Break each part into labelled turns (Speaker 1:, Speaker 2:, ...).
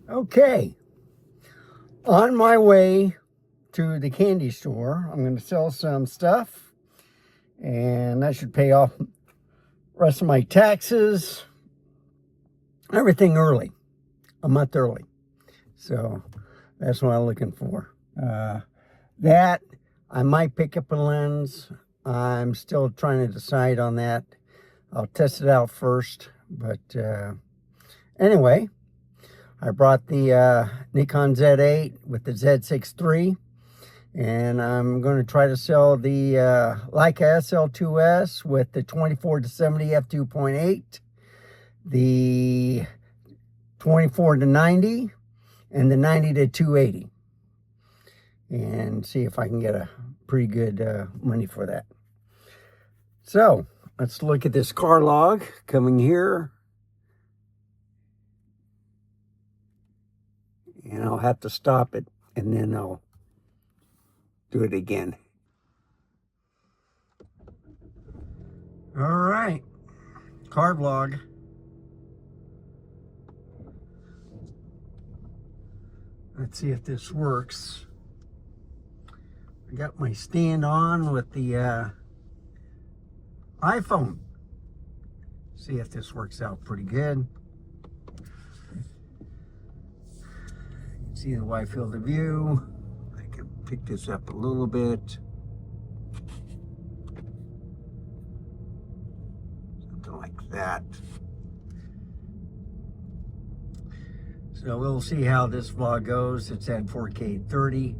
Speaker 1: Okay, on my way to the candy store, I'm going to sell some stuff, and that should pay off the rest of my taxes, everything early, a month early. So that's what I'm looking for. That, I might pick up a lens. I'm still trying to decide on that. I'll test it out first, but anyway, I brought the Nikon Z8 with the Z6 III, and I'm going to try to sell the Leica SL2S with the 24-70 f2.8, the 24-90, and the 90-280, and see if I can get a pretty good money for that. So let's look at this car log coming here. And I'll have to stop it, and then I'll do it again. All right, car vlog. Let's see if this works. I got my stand on with the iPhone. See if this works out pretty good. See the wide field of view. I can pick this up a little bit. Something like that. So we'll see how this vlog goes. It's at 4K 30.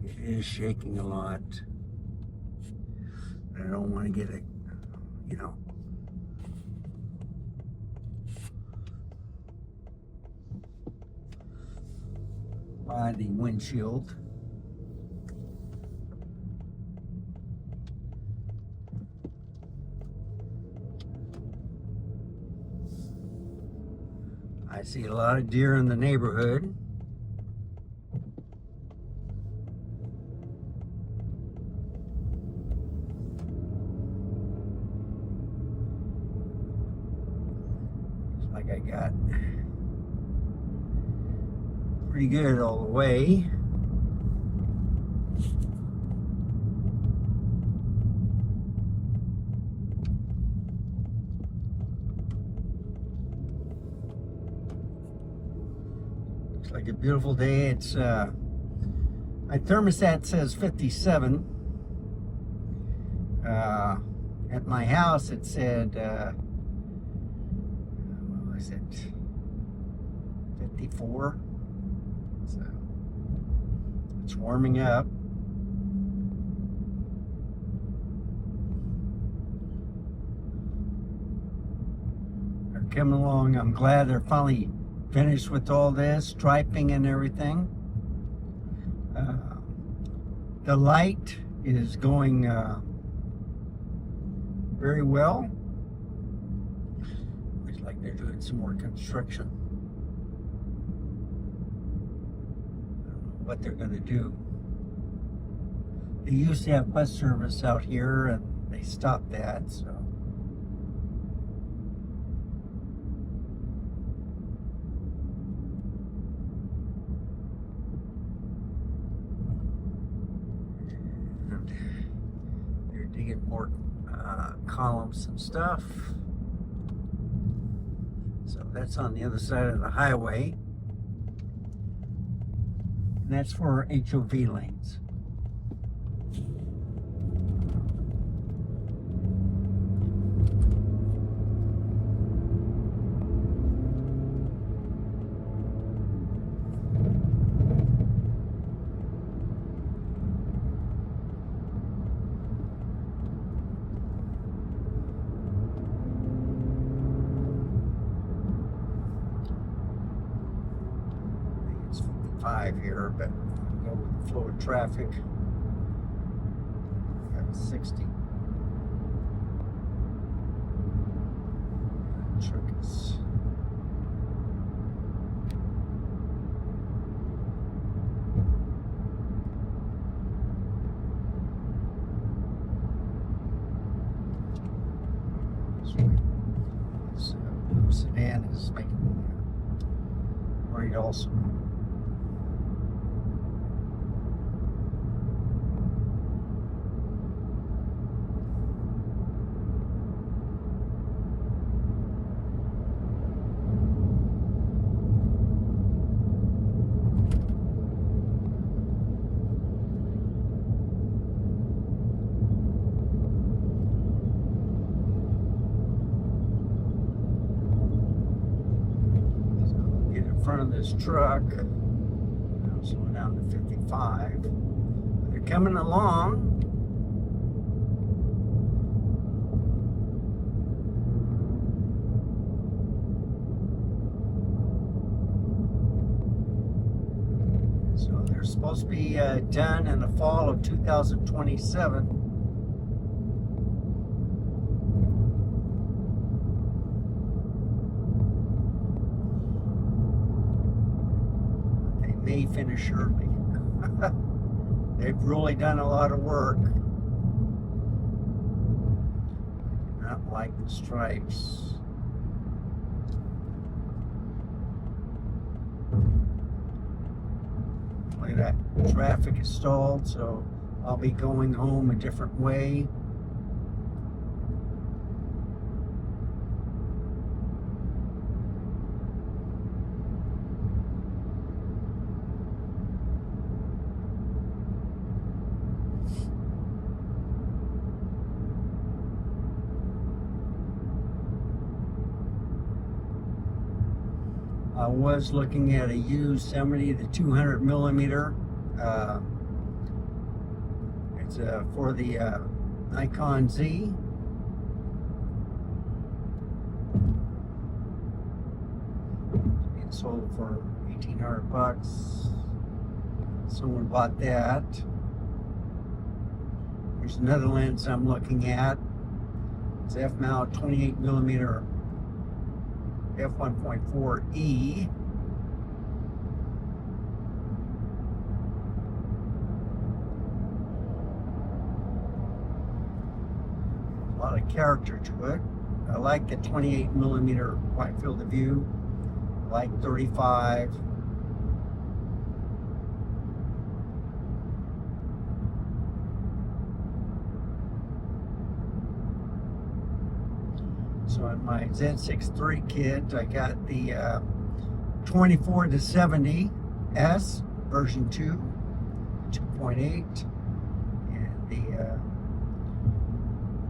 Speaker 1: It is shaking a lot. I don't want to get it, by the windshield. I see a lot of deer in the neighborhood. Looks like I got pretty good all the way. Looks like a beautiful day. It's my thermostat says 57. At my house it said what was it, 54. So it's warming up. They're coming along. I'm glad they're finally finished with all this striping and everything. The light is going very well. Looks like they're doing some more construction. What they're going to do. They used to have bus service out here, and they stopped that, so. And they're digging more columns and stuff. So that's on the other side of the highway. And that's for HOV lanes. It's 55 here, but go with the flow of traffic. I got 60. Truck is this blue sedan is making great also. Front of this truck. Now slowing down to 55. They're coming along. So they're supposed to be done in the fall of 2027. May finish early. They've really done a lot of work. I do not like the stripes. Look at that. Traffic is stalled, so I'll be going home a different way. I was looking at a used 70 to 200 millimeter. It's for the Nikon Z. It's being sold for $1,800. Someone bought that. There's another lens I'm looking at. It's f-mount 28 millimeter f1.4e. A lot of character to it. I like the 28 millimeter wide field of view. I like 35. So in my Z6 III kit, I got the 24 to 70 S version 2, 2.8, and the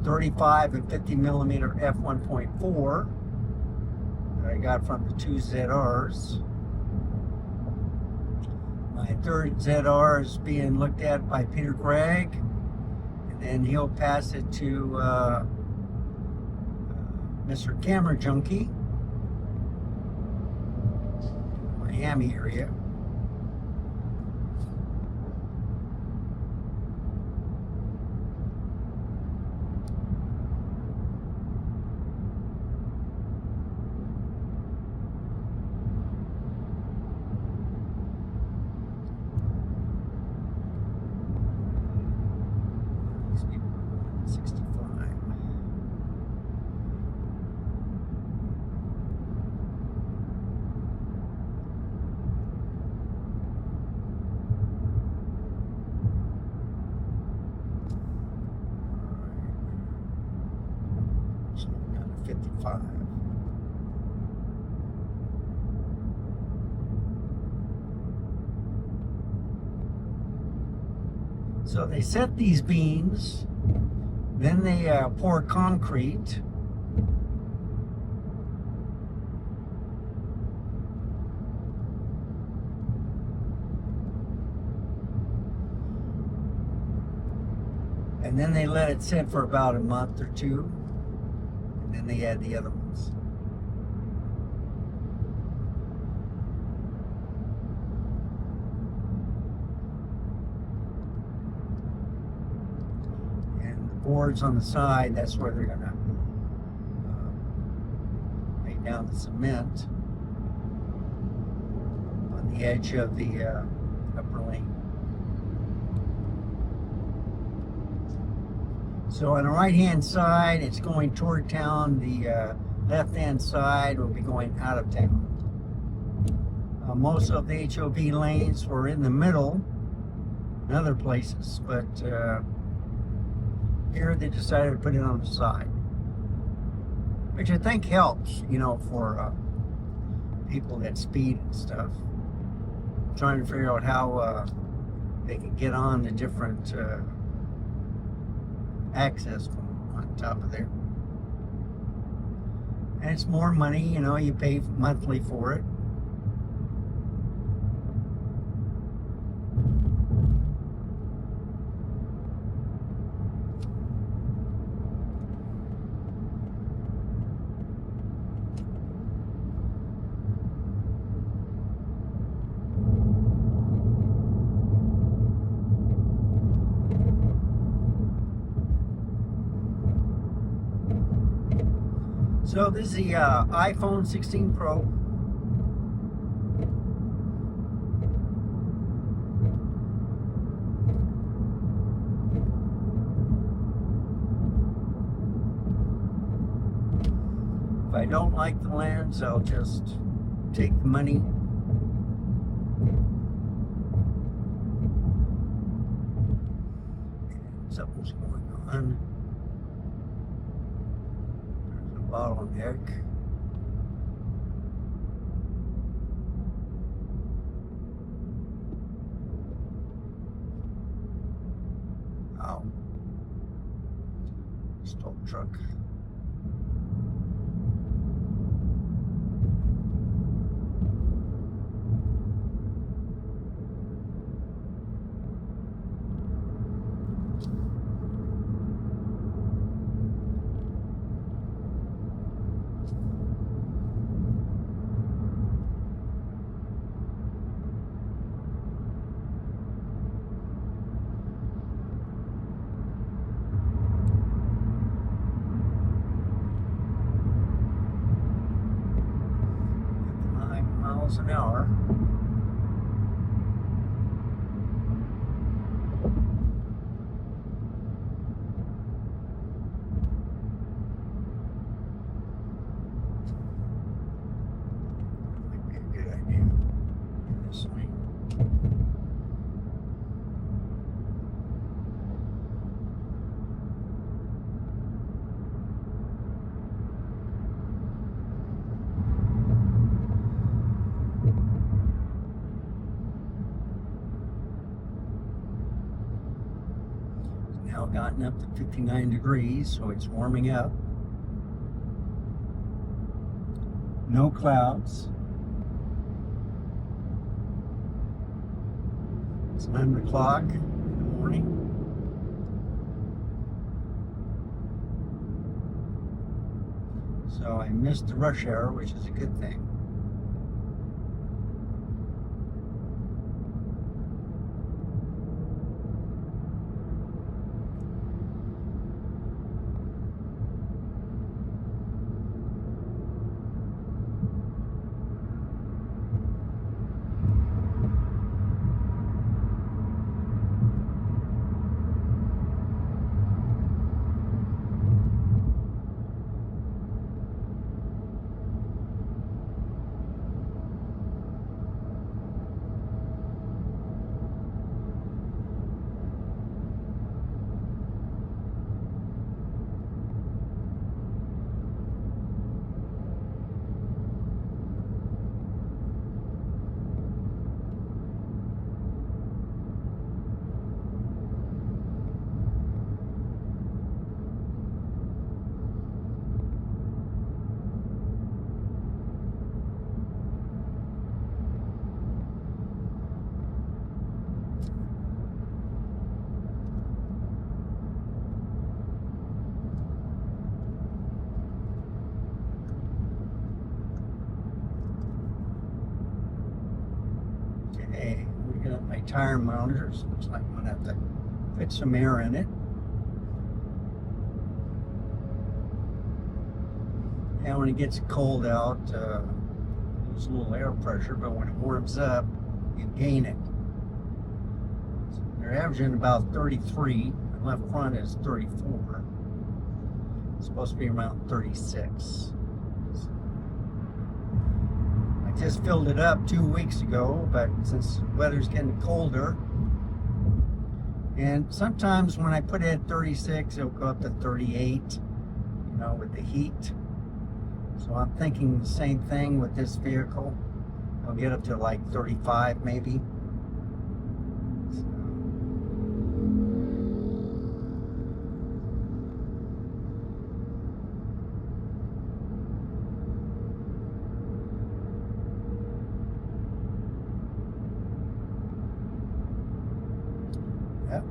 Speaker 1: 35 and 50 millimeter f1.4 that I got from the two ZRs. My third ZR is being looked at by Peter Gregg, and then he'll pass it to Mr. Camera Junkie, Miami area. These people are going 65. So I'm down to 55. So they set these beams, then they pour concrete, and then they let it sit for about a month or two, and then they add the other ones. Boards on the side, that's where they're gonna lay down the cement on the edge of the upper lane. So on the right hand side, it's going toward town. The left hand side will be going out of town. Most of the HOV lanes were in the middle in other places, but here they decided to put it on the side, which I think helps, you know, for people that speed and stuff. Trying to figure out how they can get on the different access on top of there. And it's more money, you know, you pay monthly for it. So this is the iPhone 16 Pro. If I don't like the lens, I'll just take the money. Something's going on. Bottleneck. Oh. Stop truck. An hour. Might be a good idea in this lane. Now gotten up to 59 degrees, so it's warming up. No clouds. It's 9 o'clock in the morning. So I missed the rush hour, which is a good thing. Okay, we got my tire mounters. Looks like I'm gonna have to fit some air in it. And when it gets cold out, lose a little air pressure, but when it warms up, you gain it. So they're averaging about 33. My left front is 34. It's supposed to be around 36. So my just filled it up 2 weeks ago, but since the weather's getting colder, and sometimes when I put it at 36, it'll go up to 38, you know, with the heat. So I'm thinking the same thing with this vehicle. I'll get up to like 35 maybe. So. Yep,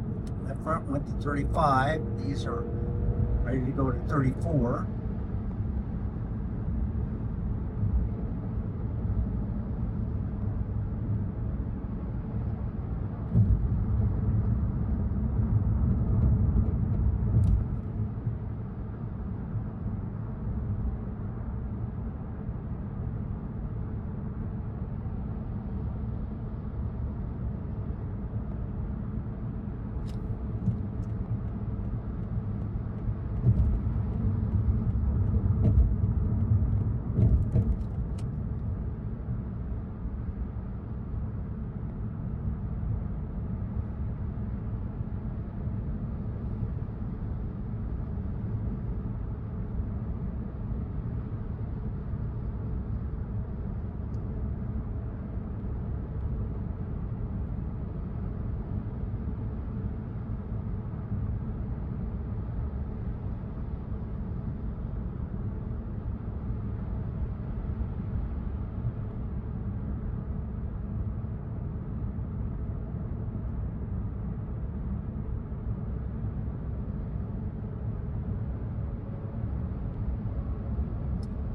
Speaker 1: that front went to 35. These are ready to go to 34.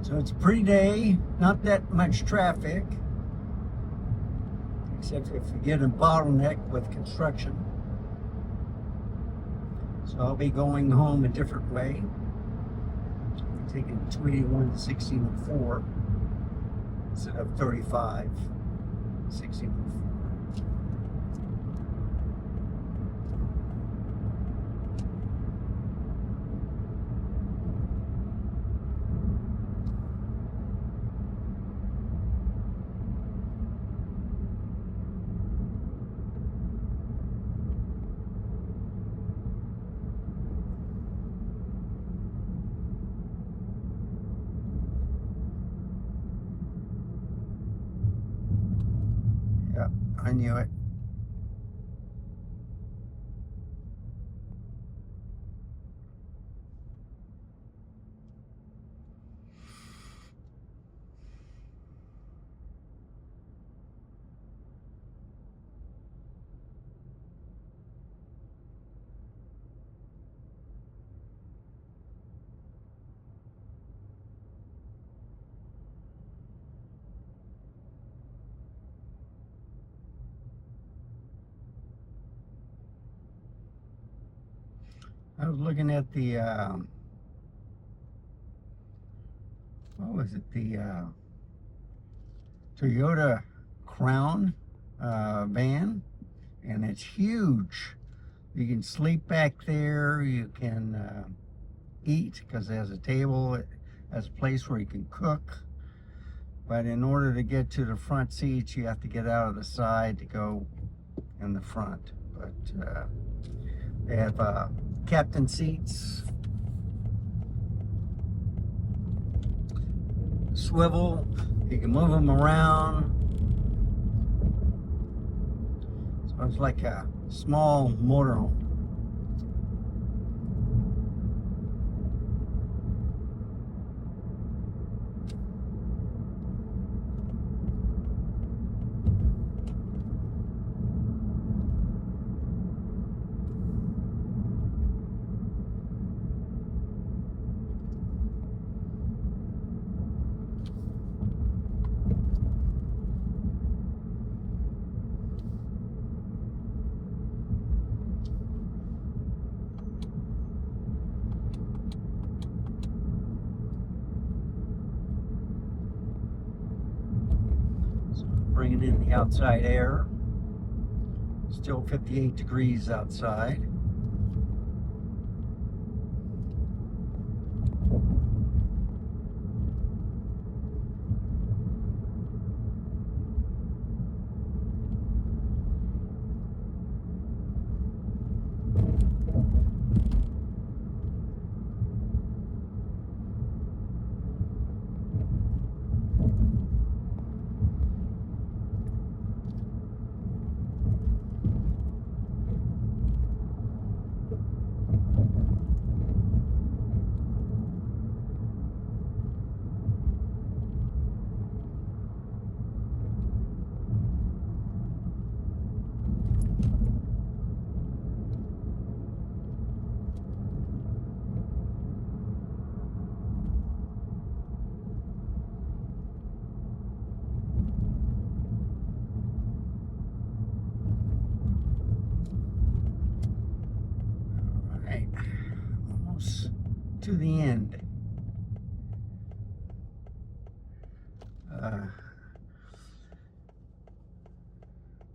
Speaker 1: So it's a pretty day, not that much traffic, except if we get a bottleneck with construction. So I'll be going home a different way. I'm taking 281 to 1604 instead of 35, 1604. Yeah, I knew it. I was looking at the, what was it, the Toyota Crown van, and it's huge. You can sleep back there, you can eat because it has a table, it has a place where you can cook. But in order to get to the front seats, you have to get out of the side to go in the front. But they have captain seats, swivel, you can move them around. So it's like a small motorhome. Bringing in the outside air. Still 58 degrees outside. right, almost to the end.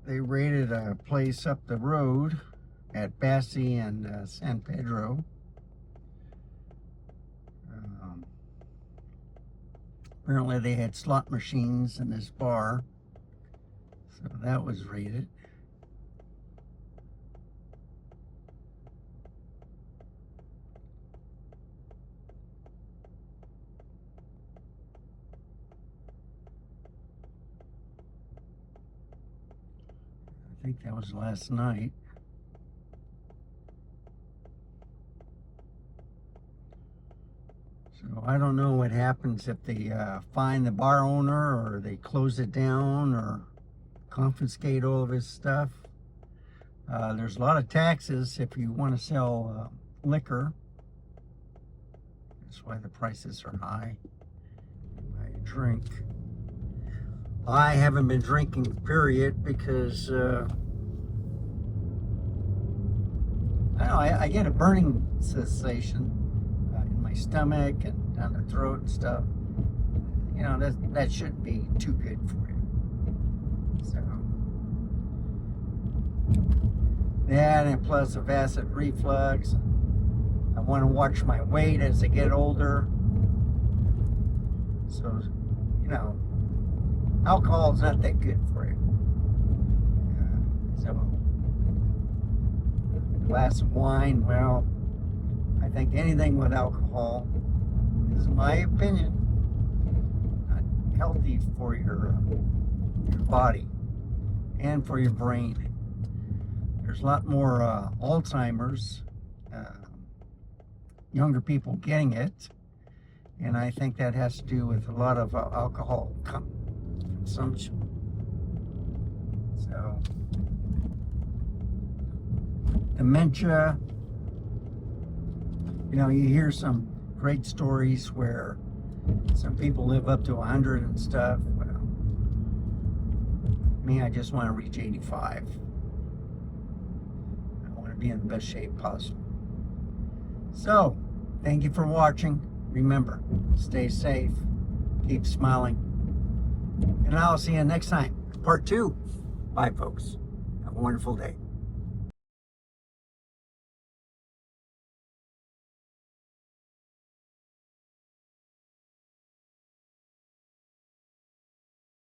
Speaker 1: They raided a place up the road at Bassi and San Pedro. Apparently they had slot machines in this bar, so that was raided. I think that was last night. So I don't know what happens if they find the bar owner, or they close it down, or confiscate all of his stuff. There's a lot of taxes if you want to sell liquor. That's why the prices are high. I drink. I haven't been drinking, period, because I don't know, I get a burning sensation in my stomach and down the throat and stuff. You know, that shouldn't be too good for you. So, that, and plus of acid reflux. I want to watch my weight as I get older. So, you know, alcohol is not that good for you. So, a glass of wine, well, I think anything with alcohol, this is my opinion, not healthy for your body and for your brain. There's a lot more Alzheimer's, younger people getting it, and I think that has to do with a lot of alcohol consumption. So, dementia, you know, you hear some great stories where some people live up to 100 and stuff. Well, me, I just want to reach 85. I want to be in the best shape possible. So, thank you for watching. Remember, stay safe, keep smiling, and I'll see you next time. Part 2. Bye, folks. Have a wonderful day.